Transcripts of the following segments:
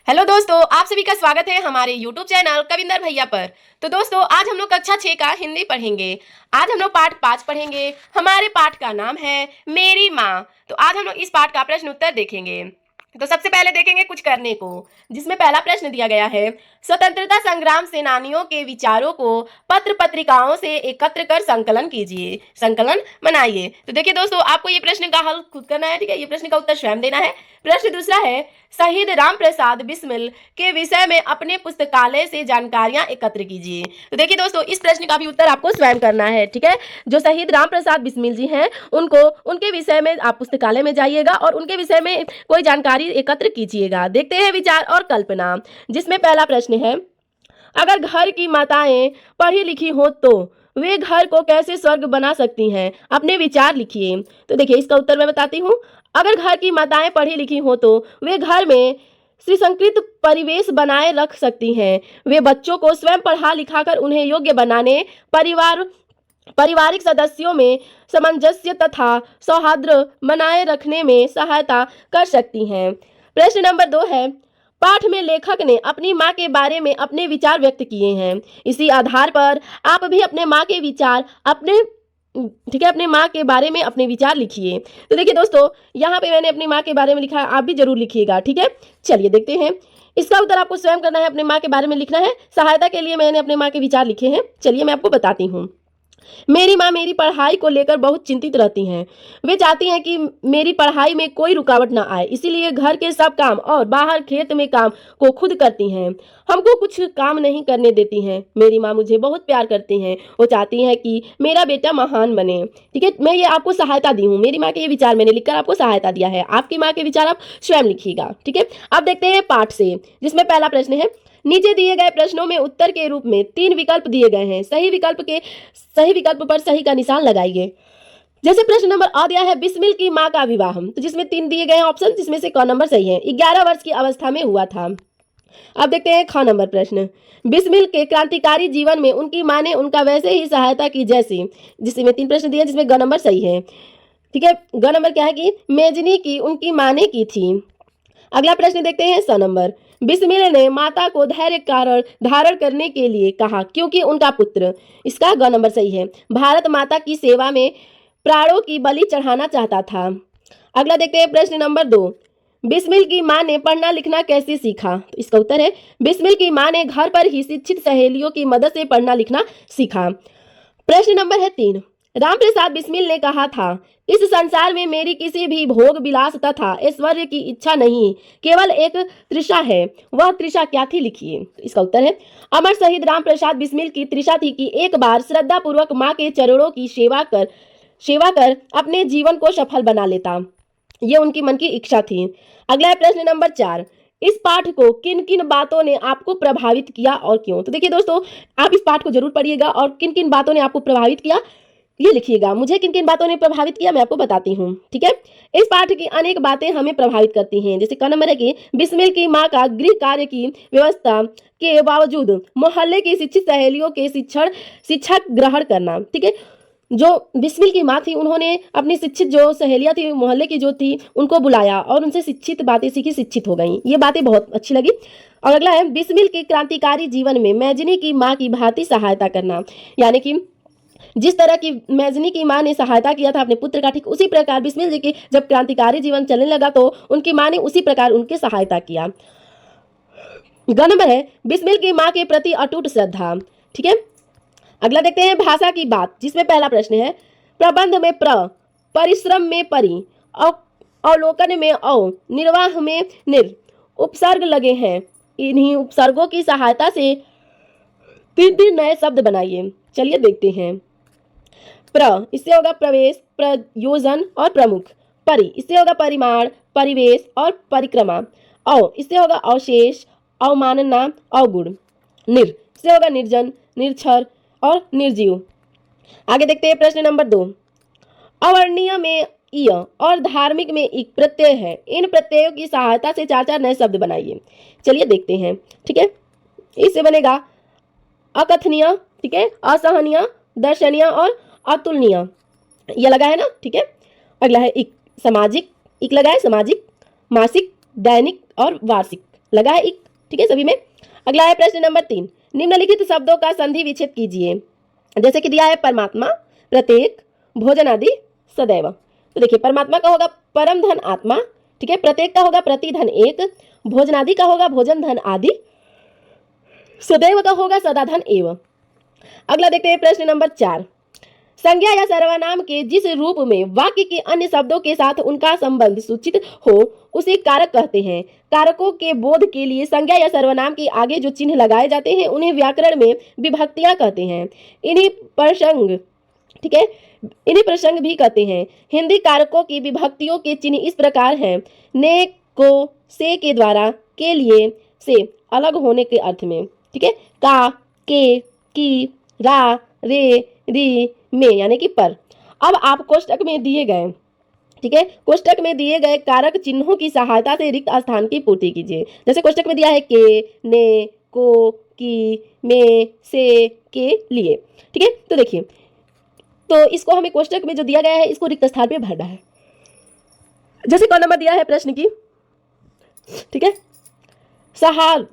Hello दोस्तों, आप सभी का स्वागत है हमारे YouTube चैनल कविंदर भैया पर। तो दोस्तों, आज हम लोग कक्षा 6 का हिंदी पढ़ेंगे। आज हम लोग पाठ 5 पढ़ेंगे। हमारे पाठ का नाम है मेरी माँ। तो आज हम लोग इस पाठ का प्रश्न उत्तर देखेंगे। तो सबसे पहले देखेंगे कुछ करने को, जिसमें पहला प्रश्न दिया गया है, स्वतंत्रता संग्राम सेनानियों के विचारों को पत्र पत्रिकाओं से एकत्र कर संकलन कीजिए, संकलन बनाइए। तो देखिए दोस्तों, आपको ये प्रश्न का हल खुद करना है, ठीक है। ये प्रश्न का उत्तर स्वयं देना है। प्रश्न दूसरा है, शहीद राम प्रसाद बिस्मिल के विषय में अपने पुस्तकालय से जानकारियां एकत्र कीजिए। तो देखिए दोस्तों, इस प्रश्न का भी उत्तर आपको स्वयं करना है, ठीक है। जो शहीद राम प्रसाद बिस्मिल जी हैं, उनके विषय में आप पुस्तकालय में जाइएगा और उनके विषय में कोई जानकारी एकत्र कीजिएगा। देखते हैं विचार और कल्पना, जिसमें पहला प्रश्न है, अगर घर की माताएं पढ़ी लिखी हो तो वे घर को कैसे स्वर्ग बना सकती हैं? अपने विचार लिखिए। तो देखिए, इसका उत्तर मैं बताती हूँ। अगर घर की माताएं पढ़ी लिखी हो तो वे घर में सुसंस्कृत परिवेश बनाए रख सकती हैं। वे बच्चों को स्वयं पढ़ा लिखाकर उन्हें योग्य बनाने, पारिवारिक सदस्यों में सामंजस्य तथा सौहार्द बनाए रखने में सहायता कर सकती हैं। प्रश्न नंबर 2 है, पाठ में लेखक ने अपनी माँ के बारे में अपने विचार व्यक्त किए हैं। इसी आधार पर आप भी अपने माँ के विचार अपने माँ के बारे में अपने विचार लिखिए। तो देखिए दोस्तों, यहाँ पे मैंने अपनी माँ के बारे में लिखा है, आप भी जरूर लिखिएगा, ठीक है। चलिए देखते हैं। इसका उत्तर आपको स्वयं करना है, अपने माँ के बारे में लिखना है। सहायता के लिए मैंने अपने माँ के विचार लिखे हैं। चलिए मैं आपको बताती हूँ। मेरी माँ मेरी पढ़ाई को लेकर बहुत चिंतित रहती हैं। वे चाहती हैं कि मेरी पढ़ाई में कोई रुकावट ना आए, इसीलिए घर के सब काम और बाहर खेत में काम को खुद करती हैं। हमको कुछ काम नहीं करने देती हैं। मेरी माँ मुझे बहुत प्यार करती हैं। वो चाहती हैं कि मेरा बेटा महान बने, ठीक है। मैं ये आपको सहायता दी हूँ। मेरी माँ के ये विचार मैंने लिखकर आपको सहायता दिया है। आपकी माँ के विचार आप स्वयं लिखिएगा, ठीक है। अब देखते हैं पाठ से, जिसमें पहला प्रश्न है, नीचे दिए गए प्रश्नों में उत्तर के रूप में 3 विकल्प दिए गए हैं। सही विकल्प पर सही का निशान लगाइए। जैसे प्रश्न नंबर आ दिया है, बिस्मिल की मां का विवाह, तो जिसमें 3 दिए गए हैं ऑप्शन, जिसमें से क नंबर सही है। 11 वर्ष की अवस्था में हुआ था। अब देखते हैं ख नंबर प्रश्न, बिस्मिल के क्रांतिकारी जीवन में उनकी मां ने उनका वैसे ही सहायता की जैसे, जिसमें 3 प्रश्न दिए, जिसमें ग नंबर सही है, ठीक है। ग नंबर क्या है कि मेजनी की उनकी मां ने की थी। अगला प्रश्न देखते हैं स नंबर, बिस्मिल ने माता को धैर्य धारण करने के लिए कहा क्योंकि उनका पुत्र, इसका ग नंबर सही है, भारत माता की सेवा में प्राणों की बलि चढ़ाना चाहता था। अगला देखते हैं प्रश्न नंबर 2, बिस्मिल की मां ने पढ़ना लिखना कैसे सीखा? तो इसका उत्तर है, बिस्मिल की मां ने घर पर ही शिक्षित सहेलियों की मदद से पढ़ना लिखना सीखा। प्रश्न नंबर है 3, रामप्रसाद बिस्मिल ने कहा था, इस संसार में मेरी किसी भी भोग विलास तथा ऐश्वर्य की इच्छा नहीं, केवल एक तृषा है। वह तृषा क्या थी? लिखिए। इसका उत्तर है, अमर शहीद रामप्रसाद बिस्मिल की तृषा थी कि एक बार श्रद्धा पूर्वक माँ के चरणों की सेवा कर अपने जीवन को सफल बना लेता। ये उनकी मन की इच्छा थी। अगला है प्रश्न नंबर 4, इस पाठ को किन किन बातों ने आपको प्रभावित किया और क्यों? तो देखिए दोस्तों, आप इस पाठ को जरूर पढ़िएगा और किन किन बातों ने आपको प्रभावित किया ये लिखिएगा। मुझे किन किन बातों ने प्रभावित किया मैं आपको बताती हूँ, ठीक है। इस पाठ की अनेक बातें हमें प्रभावित करती हैं। जैसे क नंबर है कि बिस्मिल की माँ का गृह कार्य की व्यवस्था के बावजूद मोहल्ले की शिक्षित सहेलियों के शिक्षा ग्रहण करना, ठीक है। जो बिस्मिल की माँ थी, उन्होंने अपनी शिक्षित जो सहेलियां थी मोहल्ले की जो थी, उनको बुलाया और उनसे शिक्षित बातें सीखी, शिक्षित हो गई। ये बातें बहुत अच्छी लगी। और अगला है, बिस्मिल के क्रांतिकारी जीवन में मैजनी की माँ की भांति सहायता करना, यानी कि जिस तरह की मैजनी की मां ने सहायता किया था अपने पुत्र का, ठीक उसी प्रकार बिस्मिल जी की जब क्रांतिकारी जीवन चलने लगा तो उनकी मां ने उसी प्रकार उनकी सहायता किया। ग नंबर है, बिस्मिल की मां के प्रति अटूट श्रद्धा, ठीक है। अगला देखते हैं भाषा की बात, जिसमें पहला प्रश्न है, प्रबंध में प्र, परिश्रम में परि, अवलोकन में औ, निर्वाह में निर उपसर्ग लगे हैं। इन्हीं उपसर्गों की सहायता से 3 नए शब्द बनाइए। चलिए देखते हैं। प्र, इससे होगा प्रवेश, प्रयोजन और प्रमुख। परि, इससे होगा परिमाण, परिवेश और परिक्रमा। औ, इससे होगा अवशेष, अवमानना, अवगुण। निर, इससे होगा निर्जन, निरक्षर और निर्जीव। आगे देखते हैं प्रश्न नंबर 2, अवर्णीय में य और धार्मिक में इक प्रत्यय है। इन प्रत्ययों की सहायता से 4 नए शब्द बनाइए। चलिए देखते हैं, ठीक है। इससे बनेगा अकथनीय, ठीक है, असहनीय, दर्शनीय और अतुलनीय। यह लगा है ना, ठीक है। अगला है इक, सामाजिक, इक लगा है, सामाजिक, मासिक, दैनिक और वार्षिक। लगा है इक, ठीक है सभी में। अगला है प्रश्न नंबर 3, निम्नलिखित शब्दों का संधि विच्छेद कीजिए। जैसे कि दिया है परमात्मा, प्रत्येक, भोजन आदि, सदैव। तो देखिए परमात्मा का होगा परम धन आत्मा, ठीक है, प्रत्येक का होगा प्रति धन एक, भोजनादि का होगा भोजन धन आदि, सदैव का होगा सदा धन एव। अगला देखते हैं प्रश्न नंबर 4, संज्ञा या सर्वनाम के जिस रूप में वाक्य के अन्य शब्दों के साथ उनका संबंध सूचित हो उसे कारक कहते हैं। कारकों के बोध के लिए संज्ञा या सर्वनाम के आगे जो चिन्ह लगाए जाते हैं उन्हें व्याकरण में विभक्तियां कहते हैं। इन्हीं प्रसंग, ठीक है, इन्हीं प्रसंग भी कहते हैं। हिंदी कारकों की विभक्तियों के चिन्ह इस प्रकार हैं, ने, को, से के द्वारा, के लिए, से अलग होने के अर्थ में, ठीक है, का, के, की, रा, रे, री, में यानी कि पर। अब आप कोष्टक में दिए गए, ठीक है, कोष्टक में दिए गए कारक चिन्हों की सहायता से रिक्त स्थान की पूर्ति कीजिए। जैसे कोष्टक में दिया है के, ने, को, की, में, से, के लिए, ठीक है। तो देखिए, तो इसको हमें कोष्टक में जो दिया गया है इसको रिक्त स्थान पे भरना है। जैसे कौन नंबर दिया है प्रश्न की, ठीक है, सहार,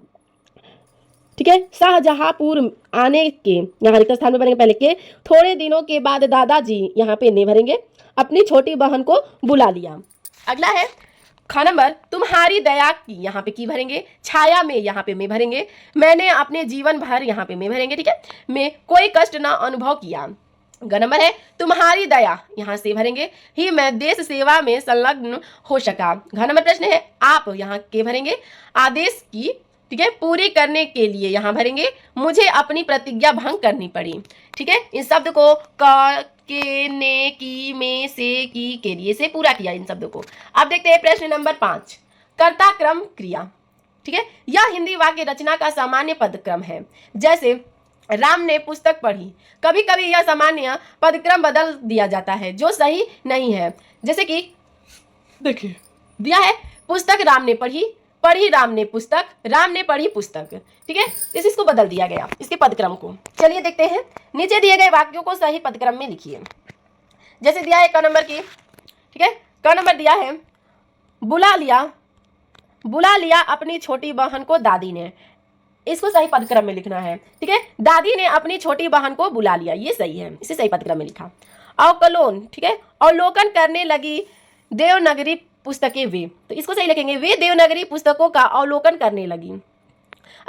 ठीक है, शाहजहांपुर आने के, यहाँ रिक्त स्थान में भरेंगे पहले के, थोड़े दिनों के बाद दादाजी, यहाँ पे ने भरेंगे, अपनी छोटी बहन को बुला लिया। अगला है ख नंबर, तुम्हारी दया की, यहाँ पे की भरेंगे, छाया में, यहाँ पे में भरेंगे, मैंने अपने जीवन भर, यहाँ पे में भरेंगे, ठीक है, में कोई कष्ट ना अनुभव किया। ग नंबर है, तुम्हारी दया, यहाँ से भरेंगे, ही मैं देश सेवा में संलग्न हो सका। घ नंबर प्रश्न है, आप, यहाँ के भरेंगे, आदेश की, ठीक है, पूरी करने के लिए, यहाँ भरेंगे, मुझे अपनी प्रतिज्ञा भंग करनी पड़ी, ठीक है। इस शब्द को क, के, ने, की, में, से, की, के लिए से पूरा किया इन शब्दों को। अब देखते हैं प्रश्न नंबर 5, कर्ता क्रम क्रिया, ठीक है, यह हिंदी वाक्य रचना का सामान्य पदक्रम है। जैसे राम ने पुस्तक पढ़ी, कभी कभी यह सामान्य पदक्रम बदल दिया जाता है जो सही नहीं है। जैसे कि देखिए दिया है पुस्तक राम ने पढ़ी, पढ़ी राम ने पुस्तक, राम ने पढ़ी पुस्तक, ठीक है, इसको बदल दिया गया इसके पदक्रम को। चलिए देखते हैं, नीचे दिए गए वाक्यों को सही पदक्रम में लिखिए। जैसे दिया है क नंबर की, ठीक है, क नंबर दिया है, बुला लिया, बुला लिया अपनी छोटी बहन को दादी ने, इसको सही पदक्रम में लिखना है, ठीक है, दादी ने अपनी छोटी बहन को बुला लिया, ये सही है, इसे सही पदक्रम में लिखा। अवकलोन, ठीक है, अवलोकन करने लगी देवनागरी पुस्तकें वे, तो इसको सही लिखेंगे, वे देवनागरी पुस्तकों का अवलोकन करने लगी।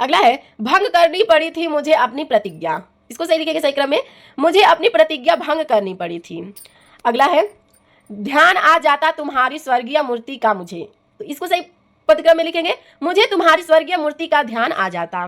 अगला है, भंग करनी पड़ी थी मुझे अपनी प्रतिज्ञा, इसको सही लिखेंगे सही क्रम में, मुझे अपनी प्रतिज्ञा भंग करनी पड़ी थी। अगला है, ध्यान आ जाता तुम्हारी स्वर्गीय मूर्ति का मुझे, तो इसको सही पदक्रम में लिखेंगे, मुझे तुम्हारी स्वर्गीय मूर्ति का ध्यान आ जाता।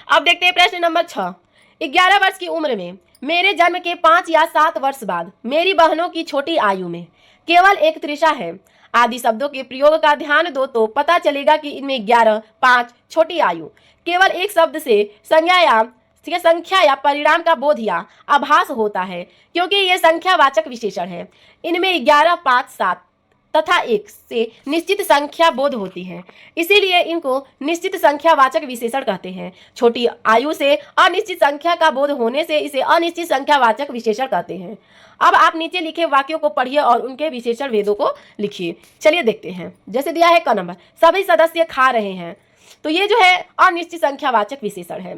अब देखते हैं प्रश्न नंबर 6, 11 वर्ष की उम्र में, मेरे जन्म के 5 या 7 वर्ष बाद, मेरी बहनों की छोटी आयु में, केवल एक त्रिषा है, आदि शब्दों के प्रयोग का ध्यान दो तो पता चलेगा कि इनमें 11, 5, छोटी आयु, केवल एक शब्द से संज्ञा या, ठीक है, संख्या या परिणाम का बोध या आभास होता है, क्योंकि ये संख्यावाचक विशेषण है। इनमें 11, 5, 7 तथा 1 से निश्चित संख्या बोध होती है, इसीलिए इनको निश्चित संख्यावाचक विशेषण कहते हैं। छोटी आयु से अनिश्चित संख्या का बोध होने से इसे अनिश्चित संख्यावाचक विशेषण कहते हैं। अब आप नीचे लिखे वाक्यों को पढ़िए और उनके विशेषण भेदों को लिखिए। चलिए देखते हैं, जैसे दिया है क नंबर, सभी सदस्य खा रहे हैं, तो ये जो है अनिश्चित संख्यावाचक विशेषण है।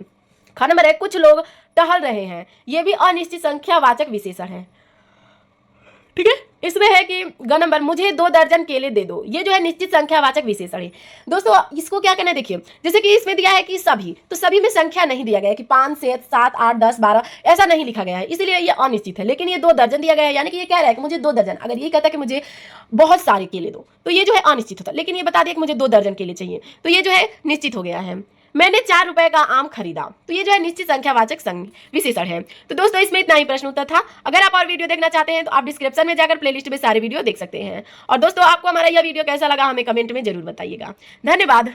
ख नंबर है, कुछ लोग टहल रहे हैं, ये भी अनिश्चित संख्यावाचक विशेषण है, ठीक है। इसमें है कि ग नंबर, मुझे 2 दर्जन केले दे दो, ये जो है निश्चित संख्यावाचक विशेषण है। दोस्तों इसको क्या करना है, देखिए जैसे कि इसमें दिया है कि सभी, तो सभी में संख्या नहीं दिया गया है कि 5 से 7, 8, 10, 12 ऐसा नहीं लिखा गया है, इसलिए ये अनिश्चित है। लेकिन ये 2 दर्जन दिया गया है, यानी कि ये कह रहा है कि मुझे 2 दर्जन, अगर ये कहता है कि मुझे बहुत सारे केले दो तो ये जो है अनिश्चित होता, लेकिन ये बता दिया कि मुझे 2 दर्जन केले चाहिए, तो ये जो है निश्चित हो गया है। मैंने 4 रुपए का आम खरीदा, तो ये जो है निश्चित संख्यावाचक विशेषण है। तो दोस्तों इसमें इतना ही प्रश्न उत्तर था। अगर आप और वीडियो देखना चाहते हैं तो आप डिस्क्रिप्शन में जाकर प्लेलिस्ट में सारे वीडियो देख सकते हैं। और दोस्तों आपको हमारा यह वीडियो कैसा लगा हमें कमेंट में जरूर बताइएगा। धन्यवाद।